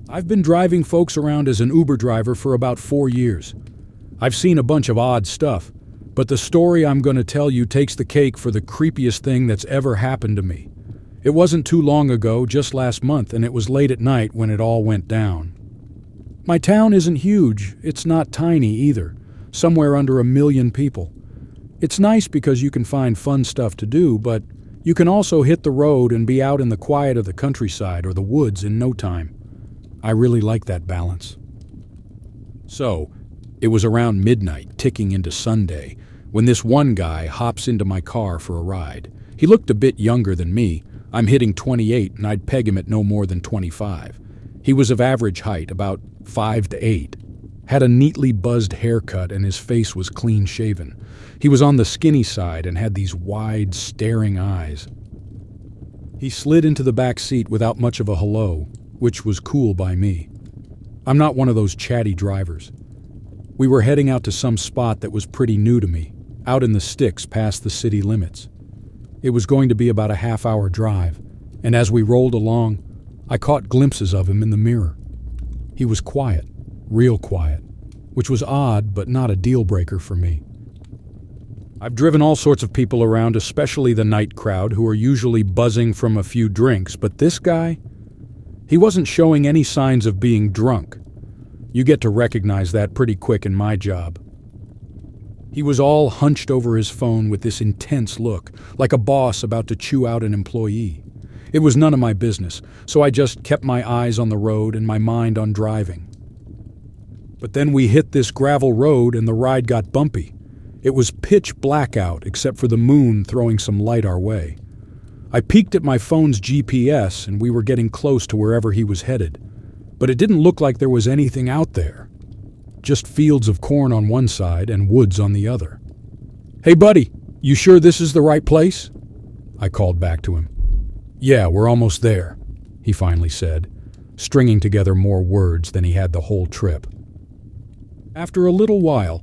I've been driving folks around as an Uber driver for about 4 years. I've seen a bunch of odd stuff, but the story I'm going to tell you takes the cake for the creepiest thing that's ever happened to me. It wasn't too long ago, just last month, and it was late at night when it all went down. My town isn't huge, it's not tiny either, somewhere under 1 million people. It's nice because you can find fun stuff to do, but you can also hit the road and be out in the quiet of the countryside or the woods in no time. I really like that balance. So, it was around midnight, ticking into Sunday, when this one guy hops into my car for a ride. He looked a bit younger than me. I'm hitting 28 and I'd peg him at no more than 25. He was of average height, about 5 to 8. Had a neatly buzzed haircut and his face was clean shaven. He was on the skinny side and had these wide, staring eyes. He slid into the back seat without much of a hello, which was cool by me. I'm not one of those chatty drivers. We were heading out to some spot that was pretty new to me, out in the sticks past the city limits. It was going to be about a half-hour drive, and as we rolled along, I caught glimpses of him in the mirror. He was quiet, real quiet, which was odd but not a deal-breaker for me. I've driven all sorts of people around, especially the night crowd, who are usually buzzing from a few drinks, but this guy, he wasn't showing any signs of being drunk. You get to recognize that pretty quick in my job. He was all hunched over his phone with this intense look, like a boss about to chew out an employee. It was none of my business, so I just kept my eyes on the road and my mind on driving. But then we hit this gravel road and the ride got bumpy. It was pitch black out except for the moon throwing some light our way. I peeked at my phone's GPS and we were getting close to wherever he was headed. But it didn't look like there was anything out there. Just fields of corn on one side and woods on the other. "Hey buddy, you sure this is the right place?" I called back to him. "Yeah, we're almost there," he finally said, stringing together more words than he had the whole trip. After a little while,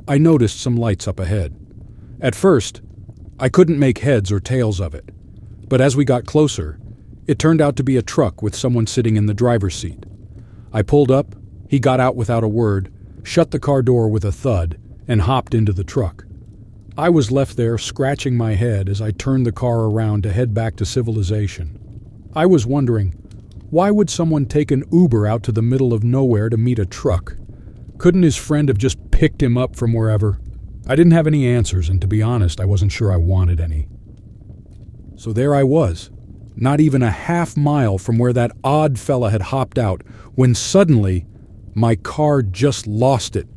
I noticed some lights up ahead. At first, I couldn't make heads or tails of it. But as we got closer, it turned out to be a truck with someone sitting in the driver's seat. I pulled up, he got out without a word, shut the car door with a thud, and hopped into the truck. I was left there scratching my head as I turned the car around to head back to civilization. I was wondering, why would someone take an Uber out to the middle of nowhere to meet a truck? Couldn't his friend have just picked him up from wherever? I didn't have any answers, and to be honest, I wasn't sure I wanted any. So there I was, not even a half mile from where that odd fella had hopped out, when suddenly my car just lost it.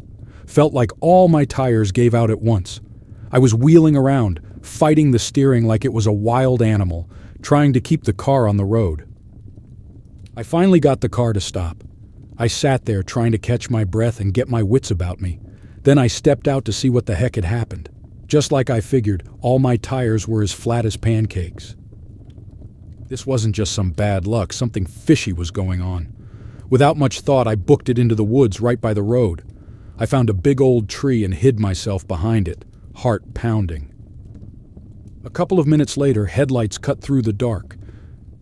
Felt like all my tires gave out at once. I was wheeling around, fighting the steering like it was a wild animal, trying to keep the car on the road. I finally got the car to stop. I sat there trying to catch my breath and get my wits about me. Then I stepped out to see what the heck had happened. Just like I figured, all my tires were as flat as pancakes. This wasn't just some bad luck, something fishy was going on. Without much thought, I booked it into the woods right by the road. I found a big old tree and hid myself behind it, heart pounding. A couple of minutes later, headlights cut through the dark.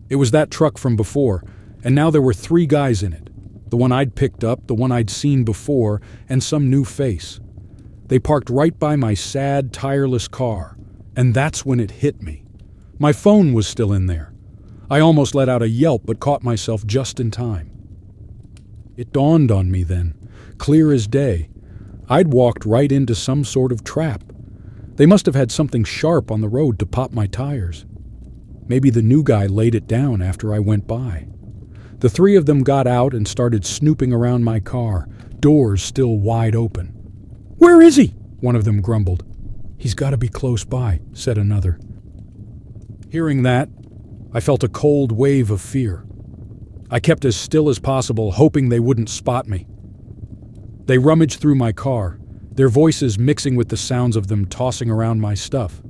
It was that truck from before, and now there were 3 guys in it. The one I'd picked up, the one I'd seen before, and some new face. They parked right by my sad, tireless car, and that's when it hit me. My phone was still in there. I almost let out a yelp but caught myself just in time. It dawned on me then, clear as day. I'd walked right into some sort of trap. They must have had something sharp on the road to pop my tires. Maybe the new guy laid it down after I went by. The 3 of them got out and started snooping around my car, doors still wide open. "Where is he?" one of them grumbled. "He's got to be close by," said another. Hearing that, I felt a cold wave of fear. I kept as still as possible, hoping they wouldn't spot me. They rummaged through my car, their voices mixing with the sounds of them tossing around my stuff.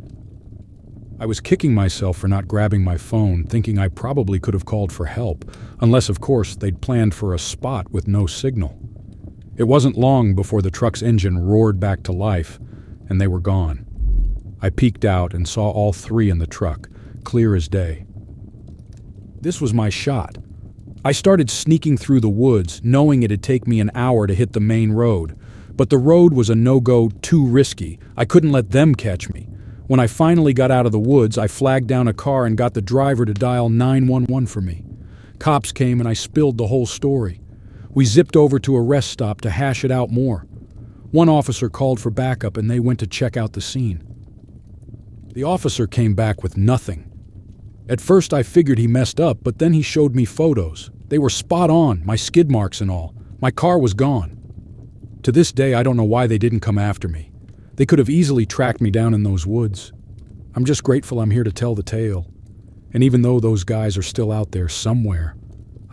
I was kicking myself for not grabbing my phone, thinking I probably could have called for help, unless, of course, they'd planned for a spot with no signal. It wasn't long before the truck's engine roared back to life, and they were gone. I peeked out and saw all three in the truck, clear as day. This was my shot. I started sneaking through the woods, knowing it'd take me an hour to hit the main road. But the road was a no-go, too risky. I couldn't let them catch me. When I finally got out of the woods, I flagged down a car and got the driver to dial 911 for me. Cops came and I spilled the whole story. We zipped over to a rest stop to hash it out more. One officer called for backup and they went to check out the scene. The officer came back with nothing. At first I figured he messed up, but then he showed me photos. They were spot on, my skid marks and all. My car was gone. To this day, I don't know why they didn't come after me. They could have easily tracked me down in those woods. I'm just grateful I'm here to tell the tale. And even though those guys are still out there somewhere,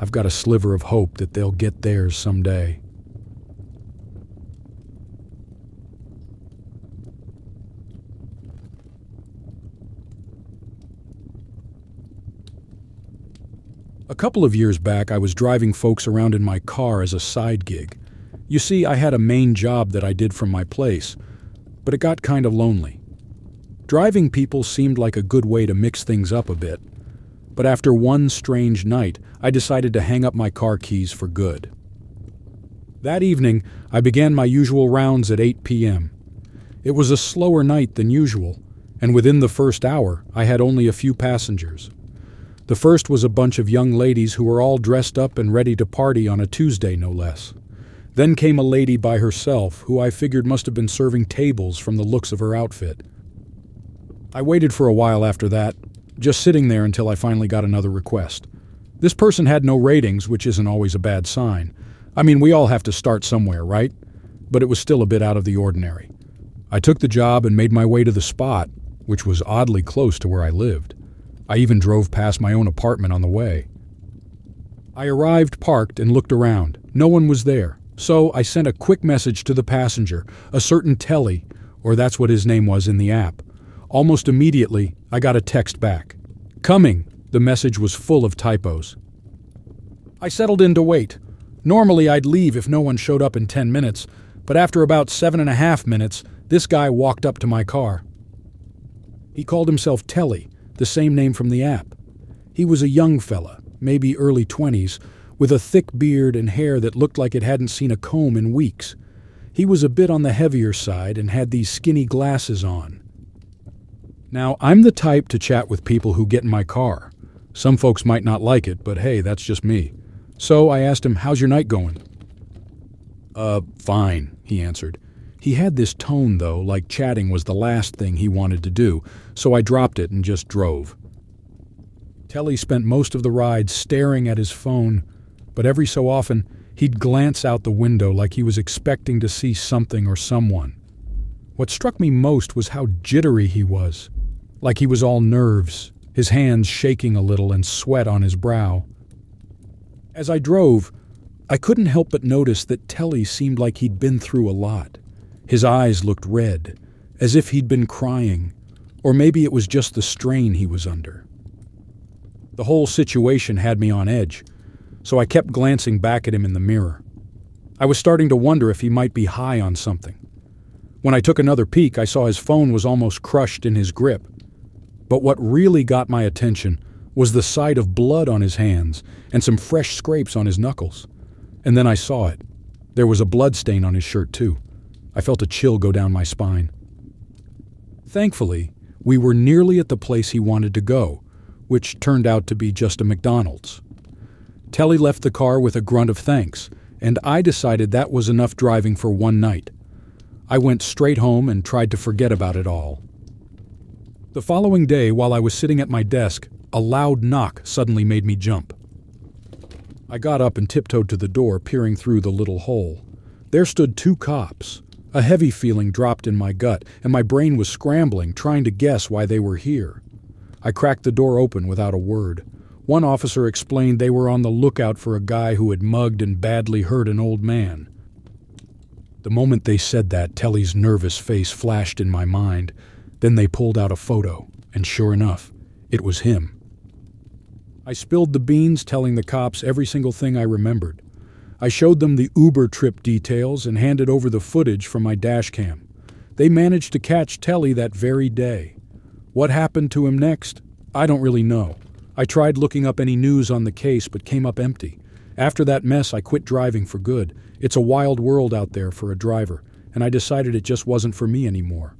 I've got a sliver of hope that they'll get theirs someday. A couple of years back, I was driving folks around in my car as a side gig. You see, I had a main job that I did from my place, but it got kind of lonely. Driving people seemed like a good way to mix things up a bit, but after one strange night, I decided to hang up my car keys for good. That evening, I began my usual rounds at 8 p.m. It was a slower night than usual, and within the first hour, I had only a few passengers. The first was a bunch of young ladies who were all dressed up and ready to party on a Tuesday, no less. Then came a lady by herself, who I figured must have been serving tables from the looks of her outfit. I waited for a while after that, just sitting there until I finally got another request. This person had no ratings, which isn't always a bad sign. I mean, we all have to start somewhere, right? But it was still a bit out of the ordinary. I took the job and made my way to the spot, which was oddly close to where I lived. I even drove past my own apartment on the way. I arrived, parked, and looked around. No one was there, so I sent a quick message to the passenger, a certain Telly, or that's what his name was in the app. Almost immediately, I got a text back. Coming, the message was full of typos. I settled in to wait. Normally I'd leave if no one showed up in 10 minutes, but after about 7.5 minutes, this guy walked up to my car. He called himself Telly, the same name from the app. He was a young fella, maybe early 20s, with a thick beard and hair that looked like it hadn't seen a comb in weeks. He was a bit on the heavier side and had these skinny glasses on. Now, I'm the type to chat with people who get in my car. Some folks might not like it, but hey, that's just me. So I asked him, "How's your night going?" Fine," he answered. He had this tone, though, like chatting was the last thing he wanted to do, so I dropped it and just drove. Telly spent most of the ride staring at his phone, but every so often, he'd glance out the window like he was expecting to see something or someone. What struck me most was how jittery he was, like he was all nerves, his hands shaking a little and sweat on his brow. As I drove, I couldn't help but notice that Telly seemed like he'd been through a lot. His eyes looked red, as if he'd been crying, or maybe it was just the strain he was under. The whole situation had me on edge, so I kept glancing back at him in the mirror. I was starting to wonder if he might be high on something. When I took another peek, I saw his phone was almost crushed in his grip. But what really got my attention was the sight of blood on his hands and some fresh scrapes on his knuckles. And then I saw it. There was a blood stain on his shirt, too. I felt a chill go down my spine. Thankfully, we were nearly at the place he wanted to go, which turned out to be just a McDonald's. Telly left the car with a grunt of thanks, and I decided that was enough driving for one night. I went straight home and tried to forget about it all. The following day, while I was sitting at my desk, a loud knock suddenly made me jump. I got up and tiptoed to the door, peering through the little hole. There stood 2 cops. A heavy feeling dropped in my gut, and my brain was scrambling, trying to guess why they were here. I cracked the door open without a word. One officer explained they were on the lookout for a guy who had mugged and badly hurt an old man. The moment they said that, Telly's nervous face flashed in my mind. Then they pulled out a photo, and sure enough, it was him. I spilled the beans, telling the cops every single thing I remembered. I showed them the Uber trip details and handed over the footage from my dash cam. They managed to catch Telly that very day. What happened to him next? I don't really know. I tried looking up any news on the case but came up empty. After that mess, I quit driving for good. It's a wild world out there for a driver, and I decided it just wasn't for me anymore.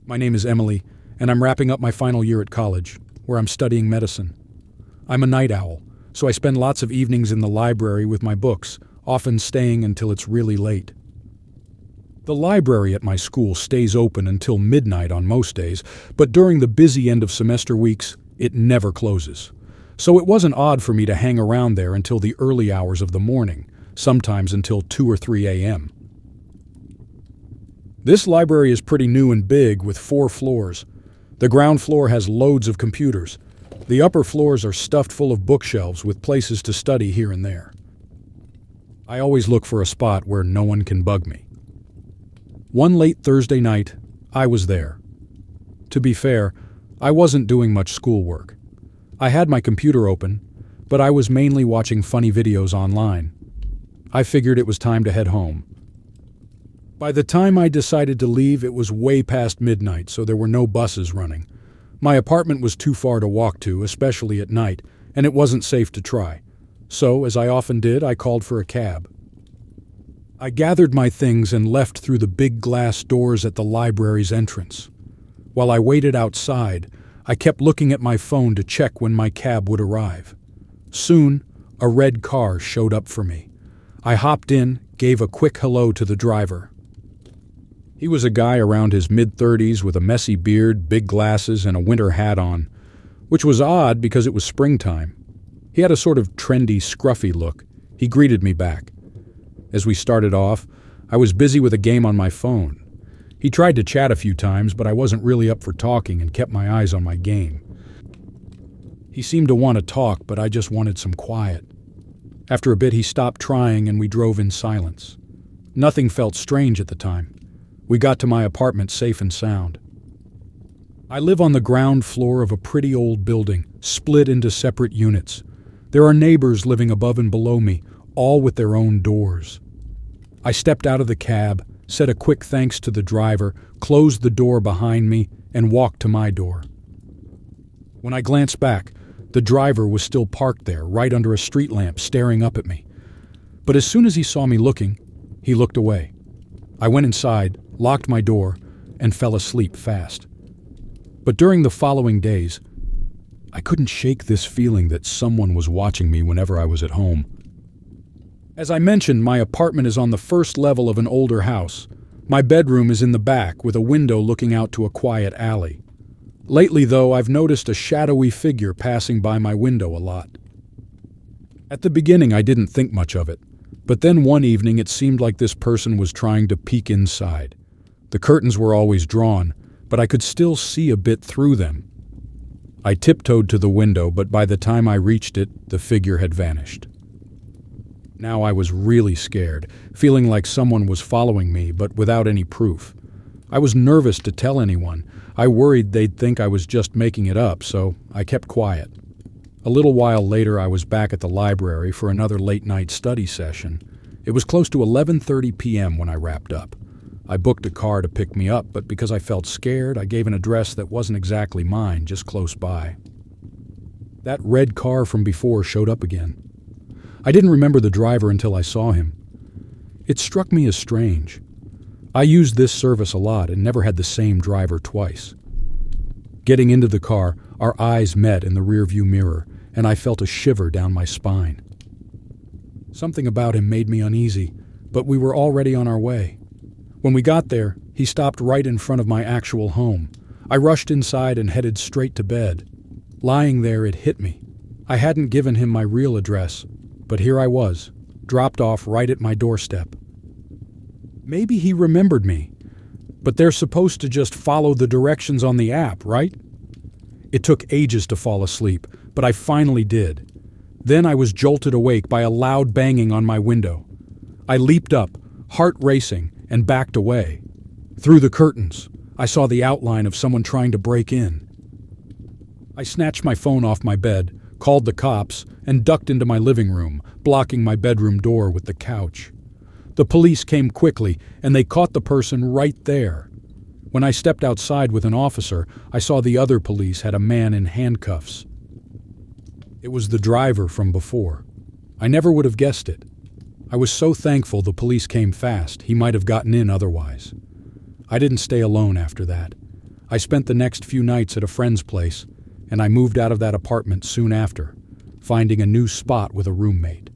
My name is Emily, and I'm wrapping up my final year at college, where I'm studying medicine. I'm a night owl, so I spend lots of evenings in the library with my books, often staying until it's really late. The library at my school stays open until midnight on most days, but during the busy end of semester weeks, it never closes. So it wasn't odd for me to hang around there until the early hours of the morning, sometimes until 2 or 3 a.m. This library is pretty new and big, with 4 floors. The ground floor has loads of computers. The upper floors are stuffed full of bookshelves with places to study here and there. I always look for a spot where no one can bug me. One late Thursday night, I was there. To be fair, I wasn't doing much schoolwork. I had my computer open, but I was mainly watching funny videos online. I figured it was time to head home. By the time I decided to leave, it was way past midnight, so there were no buses running. My apartment was too far to walk to, especially at night, and it wasn't safe to try. So, as I often did, I called for a cab. I gathered my things and left through the big glass doors at the library's entrance. While I waited outside, I kept looking at my phone to check when my cab would arrive. Soon, a red car showed up for me. I hopped in, gave a quick hello to the driver. He was a guy around his mid-30s with a messy beard, big glasses, and a winter hat on, which was odd because it was springtime. He had a sort of trendy, scruffy look. He greeted me back. As we started off, I was busy with a game on my phone. He tried to chat a few times, but I wasn't really up for talking and kept my eyes on my game. He seemed to want to talk, but I just wanted some quiet. After a bit, he stopped trying and we drove in silence. Nothing felt strange at the time. We got to my apartment safe and sound. I live on the ground floor of a pretty old building, split into separate units. There are neighbors living above and below me, all with their own doors. I stepped out of the cab, said a quick thanks to the driver, closed the door behind me, and walked to my door. When I glanced back, the driver was still parked there, right under a street lamp, staring up at me. But as soon as he saw me looking, he looked away. I went inside, locked my door, and fell asleep fast. But during the following days, I couldn't shake this feeling that someone was watching me whenever I was at home. As I mentioned, my apartment is on the first level of an older house. My bedroom is in the back, with a window looking out to a quiet alley. Lately, though, I've noticed a shadowy figure passing by my window a lot. At the beginning, I didn't think much of it. But then one evening it seemed like this person was trying to peek inside. The curtains were always drawn, but I could still see a bit through them. I tiptoed to the window, but by the time I reached it, the figure had vanished. Now I was really scared, feeling like someone was following me, but without any proof. I was nervous to tell anyone. I worried they'd think I was just making it up, so I kept quiet. A little while later, I was back at the library for another late-night study session. It was close to 11:30 p.m. when I wrapped up. I booked a car to pick me up, but because I felt scared, I gave an address that wasn't exactly mine, just close by. That red car from before showed up again. I didn't remember the driver until I saw him. It struck me as strange. I used this service a lot and never had the same driver twice. Getting into the car, our eyes met in the rearview mirror, and I felt a shiver down my spine. Something about him made me uneasy, but we were already on our way. When we got there, he stopped right in front of my actual home. I rushed inside and headed straight to bed. Lying there, it hit me. I hadn't given him my real address, but here I was, dropped off right at my doorstep. Maybe he remembered me, but they're supposed to just follow the directions on the app, right? It took ages to fall asleep, but I finally did. Then I was jolted awake by a loud banging on my window. I leaped up, heart racing, and backed away. Through the curtains, I saw the outline of someone trying to break in. I snatched my phone off my bed, called the cops, and ducked into my living room, blocking my bedroom door with the couch. The police came quickly, and they caught the person right there. When I stepped outside with an officer, I saw the other police had a man in handcuffs. It was the driver from before. I never would have guessed it. I was so thankful the police came fast. He might have gotten in otherwise. I didn't stay alone after that. I spent the next few nights at a friend's place, and I moved out of that apartment soon after, finding a new spot with a roommate.